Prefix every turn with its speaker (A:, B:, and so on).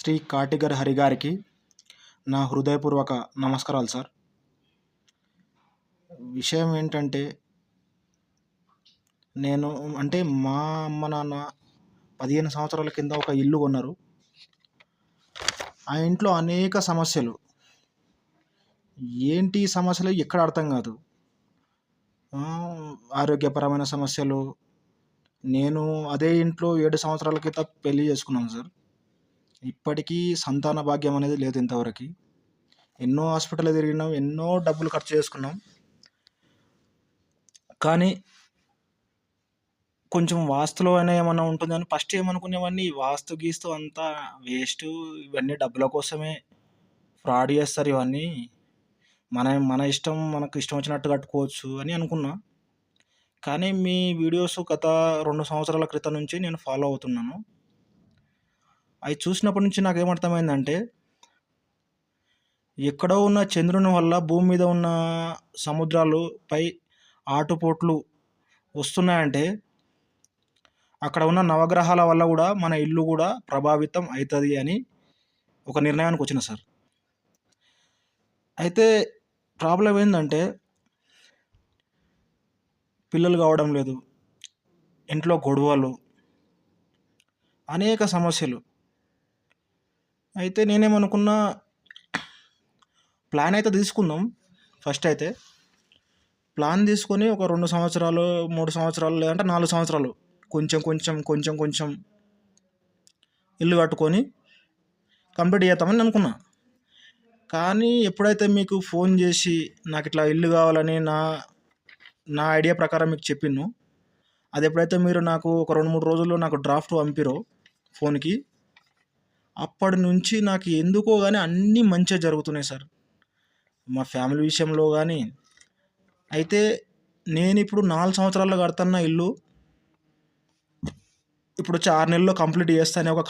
A: శ్రీ కాటిగర్ హరి గారికి నా హృదయపూర్వక నమస్కారాలు సార్. విషయం ఏంటంటే, నేను మా అమ్మ నాన్న 15 సంవత్సరాల కింద ఒక ఇల్లు కొన్నారు. ఆ ఇంట్లో అనేక సమస్యలు. ఏంటి ఈ సమస్యలు ఎక్కడ అర్థం కాదు. ఆరోగ్యపరమైన సమస్యలు. నేను అదే ఇంట్లో 7 సంవత్సరాల క్రితం పెళ్లి చేసుకున్నాను సార్. ఇప్పటికీ సంతాన భాగ్యం అనేది లేదు ఇంతవరకి. ఎన్నో హాస్పిటల్ తిరిగినాం, ఎన్నో డబ్బులు ఖర్చు చేసుకున్నాం. కానీ కొంచెం వాస్తులో అయినా ఏమన్నా ఉంటుందని ఫస్ట్ ఏమనుకునేవాడిని, ఈ వాస్తు గీస్తు అంతా వేస్టు, ఇవన్నీ డబ్బుల కోసమే, ఫ్రాడ్ చేస్తారు ఇవన్నీ. మన ఇష్టం, మనకు ఇష్టం వచ్చినట్టు కట్టుకోవచ్చు అని అనుకున్నా. కానీ మీ వీడియోస్ గత 2 సంవత్సరాల క్రితం నుంచి నేను ఫాలో అవుతున్నాను. అవి చూసినప్పటి నుంచి నాకేమర్థమైందంటే, ఎక్కడో ఉన్న చంద్రుని వల్ల భూమి మీద ఉన్న సముద్రాలపై ఆటుపోట్లు వస్తున్నాయంటే, అక్కడ ఉన్న నవగ్రహాల వల్ల కూడా మన ఇల్లు కూడా ప్రభావితం అవుతుంది అని ఒక నిర్ణయానికి వచ్చిన సార్. అయితే ప్రాబ్లం ఏంటంటే, పిల్లలు కావడం లేదు, ఇంట్లో గొడవలు, అనేక సమస్యలు. అయితే నేనేమనుకున్నా, ప్లాన్ అయితే తీసుకుందాం. ఫస్ట్ అయితే ప్లాన్ తీసుకొని ఒక 2 సంవత్సరాలు, 3 సంవత్సరాలు, లేదంటే 4 సంవత్సరాలు కొంచెం ఇల్లు కట్టుకొని కంప్లీట్ చేద్దామని అనుకున్నా. కానీ ఎప్పుడైతే మీకు ఫోన్ చేసి నాకు ఇట్లా ఇల్లు కావాలని నా ఐడియా ప్రకారం మీకు చెప్పిను, అది ఎప్పుడైతే మీరు నాకు ఒక 2-3 రోజుల్లో నాకు డ్రాఫ్ట్ పంపిరో ఫోన్కి, అప్పటి నుంచి నాకు ఎందుకో కానీ అన్నీ మంచిగా జరుగుతున్నాయి సార్, మా ఫ్యామిలీ విషయంలో కానీ. అయితే నేను ఇప్పుడు 4 సంవత్సరాల్లో కడుతున్న ఇల్లు ఇప్పుడు వచ్చి 6 నెలల్లో కంప్లీట్ చేస్తానే ఒక